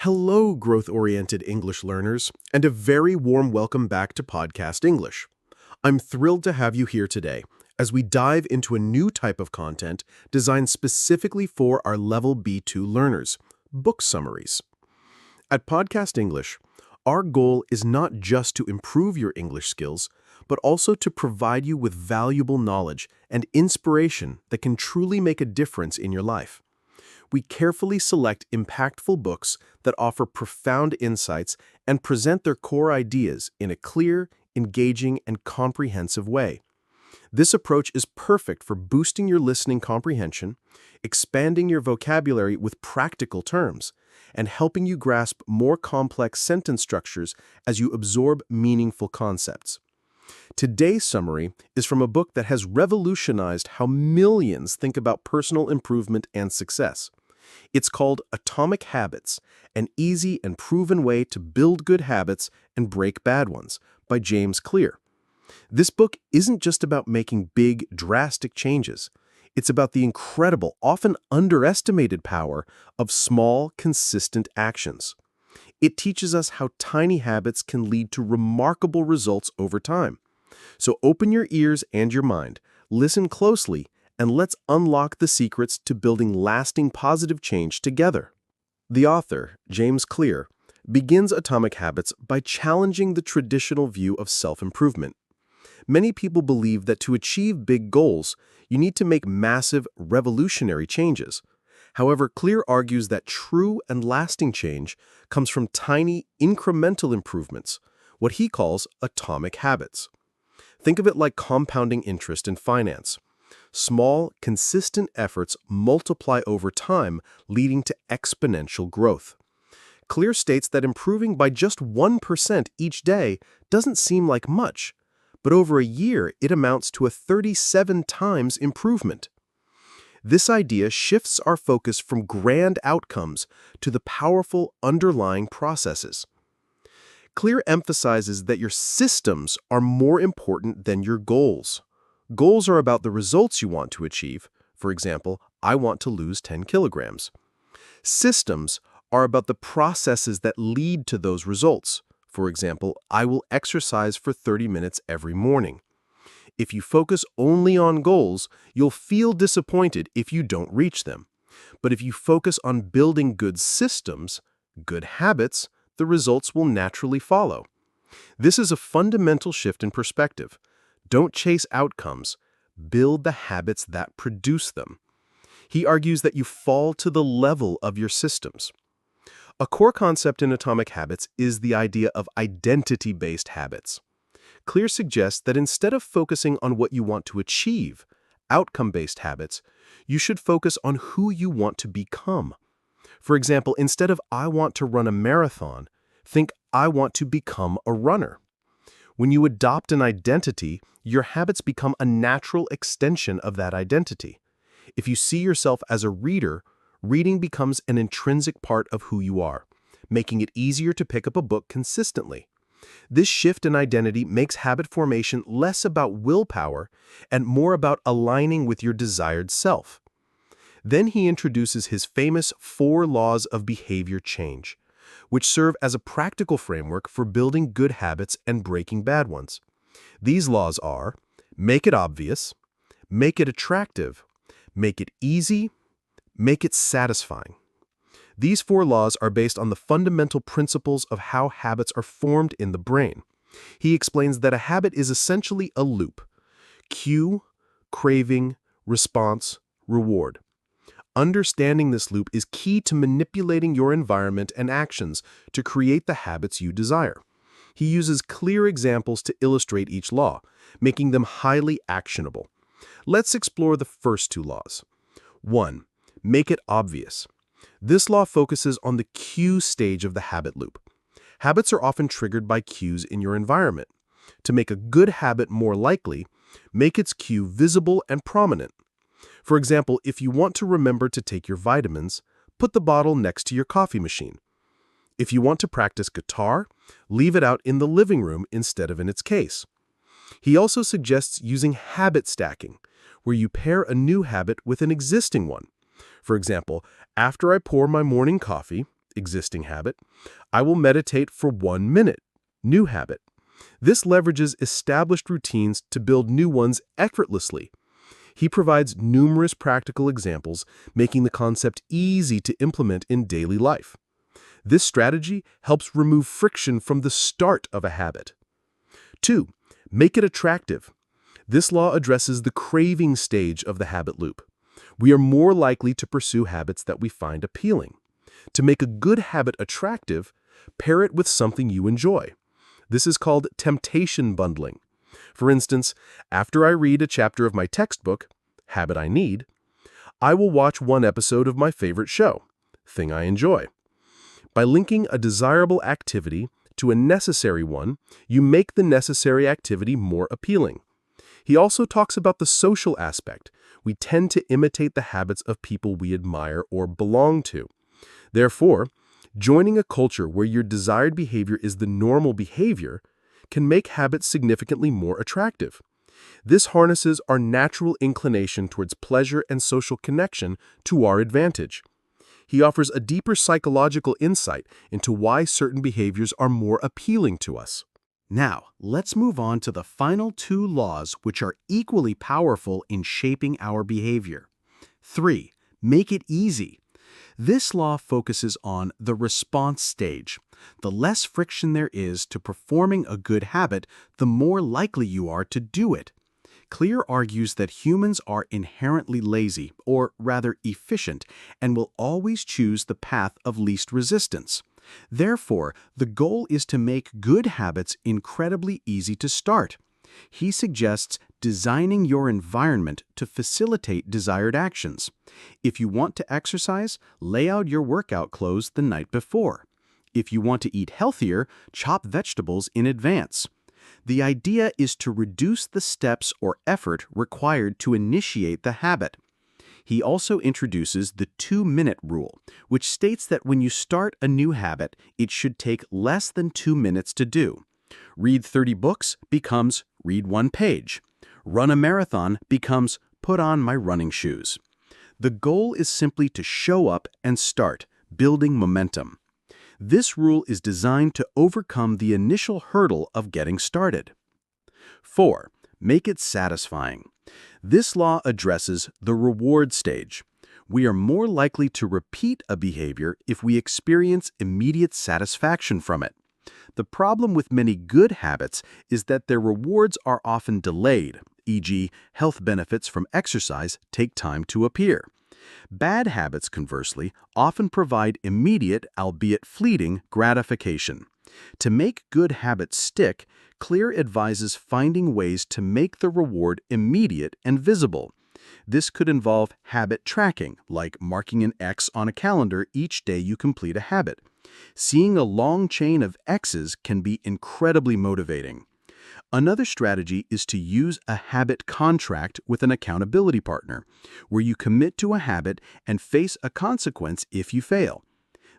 Hello, growth-oriented English learners, and a very warm welcome back to Podcast English. I'm thrilled to have you here today as we dive into a new type of content designed specifically for our Level B2 learners, book summaries. At Podcast English, our goal is not just to improve your English skills, but also to provide you with valuable knowledge and inspiration that can truly make a difference in your life. We carefully select impactful books that offer profound insights and present their core ideas in a clear, engaging, and comprehensive way. This approach is perfect for boosting your listening comprehension, expanding your vocabulary with practical terms, and helping you grasp more complex sentence structures as you absorb meaningful concepts. Today's summary is from a book that has revolutionized how millions think about personal improvement and success. It's called Atomic Habits, an easy and proven way to build good habits and break bad ones, by James Clear. This book isn't just about making big, drastic changes. It's about the incredible, often underestimated power of small, consistent actions. It teaches us how tiny habits can lead to remarkable results over time. So open your ears and your mind, listen closely, and let's unlock the secrets to building lasting positive change together. The author, James Clear, begins Atomic Habits by challenging the traditional view of self-improvement. Many people believe that to achieve big goals, you need to make massive, revolutionary changes. However, Clear argues that true and lasting change comes from tiny, incremental improvements, what he calls atomic habits. Think of it like compounding interest in finance. Small, consistent efforts multiply over time, leading to exponential growth. Clear states that improving by just 1% each day doesn't seem like much, but over a year it amounts to a 37 times improvement. This idea shifts our focus from grand outcomes to the powerful underlying processes. Clear emphasizes that your systems are more important than your goals. Goals are about the results you want to achieve. For example, I want to lose 10 kilograms. Systems are about the processes that lead to those results. For example, I will exercise for 30 minutes every morning. If you focus only on goals, you'll feel disappointed if you don't reach them. But if you focus on building good systems, good habits, the results will naturally follow. This is a fundamental shift in perspective. Don't chase outcomes, build the habits that produce them. He argues that you fall to the level of your systems. A core concept in Atomic Habits is the idea of identity-based habits. Clear suggests that instead of focusing on what you want to achieve, outcome-based habits, you should focus on who you want to become. For example, instead of I want to run a marathon, think I want to become a runner. When you adopt an identity, your habits become a natural extension of that identity. If you see yourself as a reader, reading becomes an intrinsic part of who you are, making it easier to pick up a book consistently. This shift in identity makes habit formation less about willpower and more about aligning with your desired self. Then he introduces his famous 4 laws of behavior change, which serve as a practical framework for building good habits and breaking bad ones. These laws are: make it obvious, make it attractive, make it easy, make it satisfying. These 4 laws are based on the fundamental principles of how habits are formed in the brain. He explains that a habit is essentially a loop: cue, craving, response, reward. Understanding this loop is key to manipulating your environment and actions to create the habits you desire. He uses clear examples to illustrate each law, making them highly actionable. Let's explore the first 2 laws. 1. Make it obvious. This law focuses on the cue stage of the habit loop. Habits are often triggered by cues in your environment. To make a good habit more likely, make its cue visible and prominent. For example, if you want to remember to take your vitamins, put the bottle next to your coffee machine. If you want to practice guitar, leave it out in the living room instead of in its case. He also suggests using habit stacking, where you pair a new habit with an existing one. For example, after I pour my morning coffee, existing habit. I will meditate for 1 minute, new habit. This leverages established routines to build new ones effortlessly. He provides numerous practical examples, making the concept easy to implement in daily life. This strategy helps remove friction from the start of a habit. 2. Make it attractive. This law addresses the craving stage of the habit loop. We are more likely to pursue habits that we find appealing. To make a good habit attractive, pair it with something you enjoy. This is called temptation bundling. For instance, after I read a chapter of my textbook, Habit I Need, I will watch one episode of my favorite show, Thing I Enjoy. By linking a desirable activity to a necessary one, you make the necessary activity more appealing. He also talks about the social aspect. We tend to imitate the habits of people we admire or belong to. Therefore, joining a culture where your desired behavior is the normal behavior can make habits significantly more attractive. This harnesses our natural inclination towards pleasure and social connection to our advantage. He offers a deeper psychological insight into why certain behaviors are more appealing to us. Now, let's move on to the final 2 laws which are equally powerful in shaping our behavior. 3. Make it easy. This law focuses on the response stage. The less friction there is to performing a good habit, the more likely you are to do it. Clear argues that humans are inherently lazy, or rather efficient, and will always choose the path of least resistance. Therefore, the goal is to make good habits incredibly easy to start. He suggests designing your environment to facilitate desired actions. If you want to exercise, lay out your workout clothes the night before. If you want to eat healthier, chop vegetables in advance. The idea is to reduce the steps or effort required to initiate the habit. He also introduces the 2-minute rule, which states that when you start a new habit, it should take less than 2 minutes to do. Read 30 books becomes read 1 page. Run a marathon becomes put on my running shoes. The goal is simply to show up and start, building momentum. This rule is designed to overcome the initial hurdle of getting started. 4. Make it satisfying. This law addresses the reward stage. We are more likely to repeat a behavior if we experience immediate satisfaction from it. The problem with many good habits is that their rewards are often delayed, e.g., health benefits from exercise take time to appear. Bad habits, conversely, often provide immediate, albeit fleeting, gratification. To make good habits stick, Clear advises finding ways to make the reward immediate and visible. This could involve habit tracking, like marking an X on a calendar each day you complete a habit. Seeing a long chain of X's can be incredibly motivating. Another strategy is to use a habit contract with an accountability partner, where you commit to a habit and face a consequence if you fail.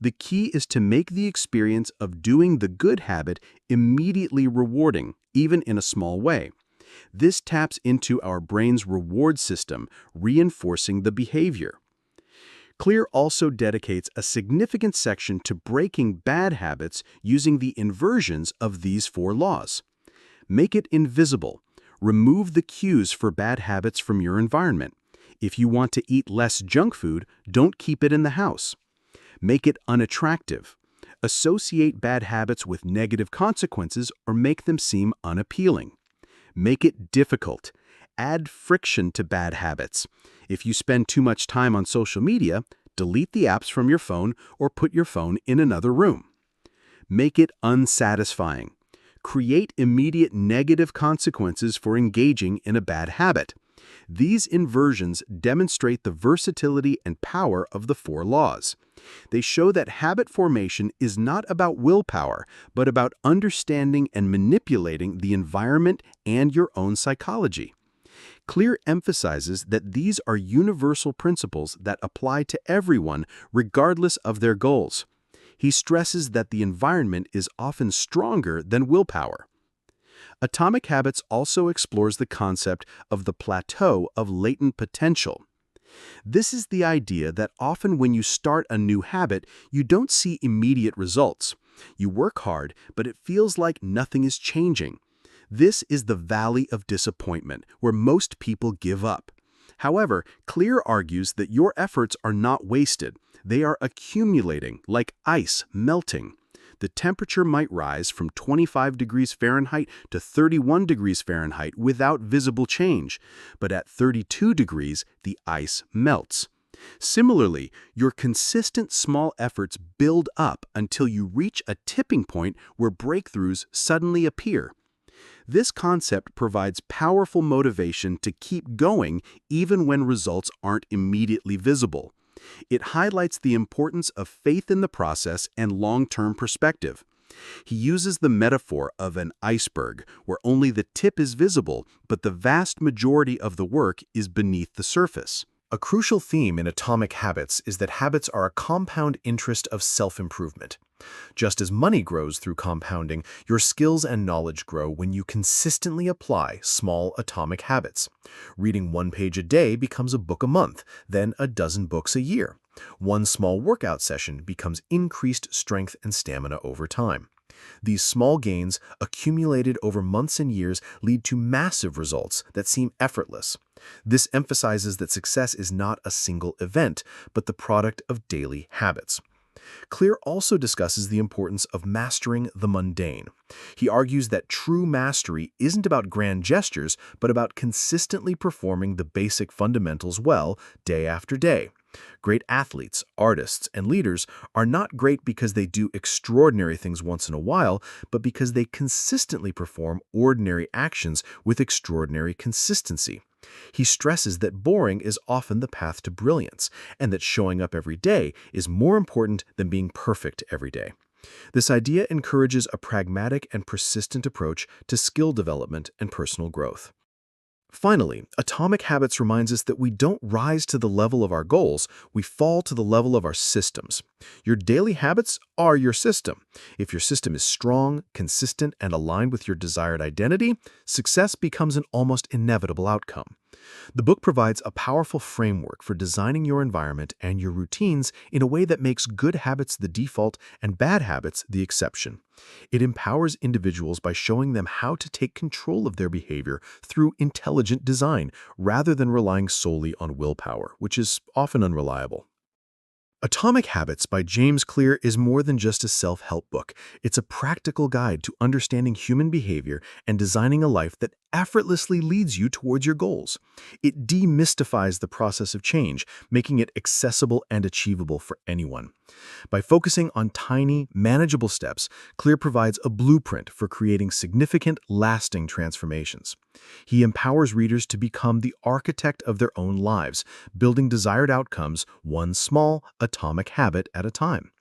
The key is to make the experience of doing the good habit immediately rewarding, even in a small way. This taps into our brain's reward system, reinforcing the behavior. Clear also dedicates a significant section to breaking bad habits using the inversions of these 4 laws. Make it invisible. Remove the cues for bad habits from your environment. If you want to eat less junk food, don't keep it in the house. Make it unattractive. Associate bad habits with negative consequences or make them seem unappealing. Make it difficult. Add friction to bad habits. If you spend too much time on social media, delete the apps from your phone or put your phone in another room. Make it unsatisfying. Create immediate negative consequences for engaging in a bad habit. These inversions demonstrate the versatility and power of the 4 laws. They show that habit formation is not about willpower, but about understanding and manipulating the environment and your own psychology. Clear emphasizes that these are universal principles that apply to everyone regardless of their goals. He stresses that the environment is often stronger than willpower. Atomic Habits also explores the concept of the plateau of latent potential. This is the idea that often when you start a new habit, you don't see immediate results. You work hard, but it feels like nothing is changing. This is the valley of disappointment, where most people give up. However, Clear argues that your efforts are not wasted. They are accumulating, like ice melting. The temperature might rise from 25 degrees Fahrenheit to 31 degrees Fahrenheit without visible change, but at 32 degrees, the ice melts. Similarly, your consistent small efforts build up until you reach a tipping point where breakthroughs suddenly appear. This concept provides powerful motivation to keep going even when results aren't immediately visible. It highlights the importance of faith in the process and long-term perspective. He uses the metaphor of an iceberg, where only the tip is visible, but the vast majority of the work is beneath the surface. A crucial theme in Atomic Habits is that habits are a compound interest of self-improvement. Just as money grows through compounding, your skills and knowledge grow when you consistently apply small atomic habits. Reading 1 page a day becomes a book a month, then a dozen books a year. One small workout session becomes increased strength and stamina over time. These small gains, accumulated over months and years, lead to massive results that seem effortless. This emphasizes that success is not a single event, but the product of daily habits. Clear also discusses the importance of mastering the mundane. He argues that true mastery isn't about grand gestures, but about consistently performing the basic fundamentals well, day after day. Great athletes, artists, and leaders are not great because they do extraordinary things once in a while, but because they consistently perform ordinary actions with extraordinary consistency. He stresses that boring is often the path to brilliance, and that showing up every day is more important than being perfect every day. This idea encourages a pragmatic and persistent approach to skill development and personal growth. Finally, Atomic Habits reminds us that we don't rise to the level of our goals, we fall to the level of our systems. Your daily habits are your system. If your system is strong, consistent, and aligned with your desired identity, success becomes an almost inevitable outcome. The book provides a powerful framework for designing your environment and your routines in a way that makes good habits the default and bad habits the exception. It empowers individuals by showing them how to take control of their behavior through intelligent design, rather than relying solely on willpower, which is often unreliable. Atomic Habits by James Clear is more than just a self-help book. It's a practical guide to understanding human behavior and designing a life that effortlessly leads you towards your goals. It demystifies the process of change, making it accessible and achievable for anyone. By focusing on tiny, manageable steps, Clear provides a blueprint for creating significant, lasting transformations. He empowers readers to become the architect of their own lives, building desired outcomes one small, atomic habit at a time.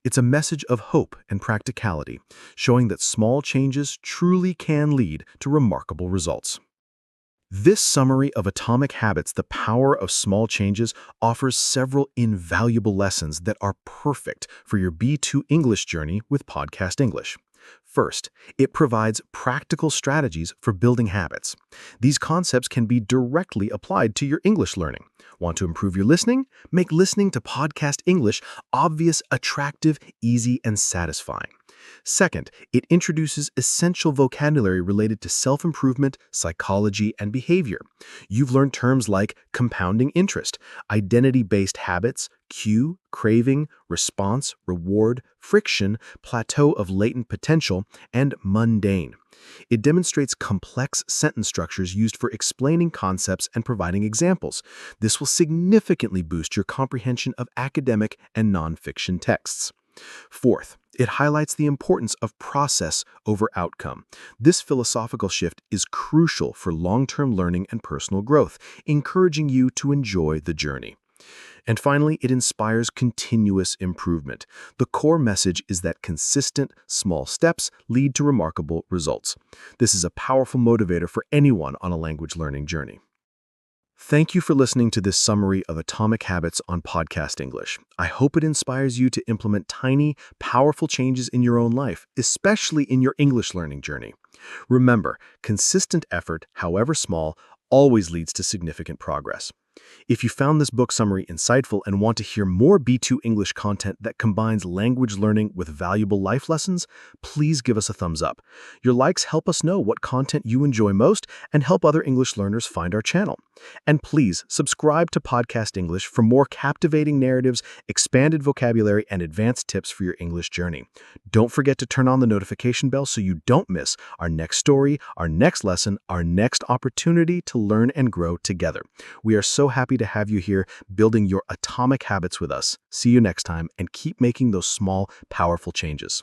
It's a message of hope and practicality, showing that small changes truly can lead to remarkable results. This summary of Atomic Habits, The Power of Small Changes, offers several invaluable lessons that are perfect for your B2 English journey with Podcast English. First, it provides practical strategies for building habits. These concepts can be directly applied to your English learning. Want to improve your listening? Make listening to Podcast English obvious, attractive, easy, and satisfying. Second, it introduces essential vocabulary related to self-improvement, psychology, and behavior. You've learned terms like compounding interest, identity-based habits, cue, craving, response, reward, friction, plateau of latent potential, and mundane. It demonstrates complex sentence structures used for explaining concepts and providing examples. This will significantly boost your comprehension of academic and nonfiction texts. Fourth, it highlights the importance of process over outcome. This philosophical shift is crucial for long-term learning and personal growth, encouraging you to enjoy the journey. And finally, it inspires continuous improvement. The core message is that consistent, small steps lead to remarkable results. This is a powerful motivator for anyone on a language learning journey. Thank you for listening to this summary of Atomic Habits on Podcast English. I hope it inspires you to implement tiny, powerful changes in your own life, especially in your English learning journey. Remember, consistent effort, however small, always leads to significant progress. If you found this book summary insightful and want to hear more B2 English content that combines language learning with valuable life lessons, please give us a thumbs up. Your likes help us know what content you enjoy most and help other English learners find our channel. And please subscribe to Podcast English for more captivating narratives, expanded vocabulary, and advanced tips for your English journey. Don't forget to turn on the notification bell so you don't miss our next story, our next lesson, our next opportunity to learn and grow together. We are so happy to have you here building your atomic habits with us. See you next time and keep making those small, powerful changes.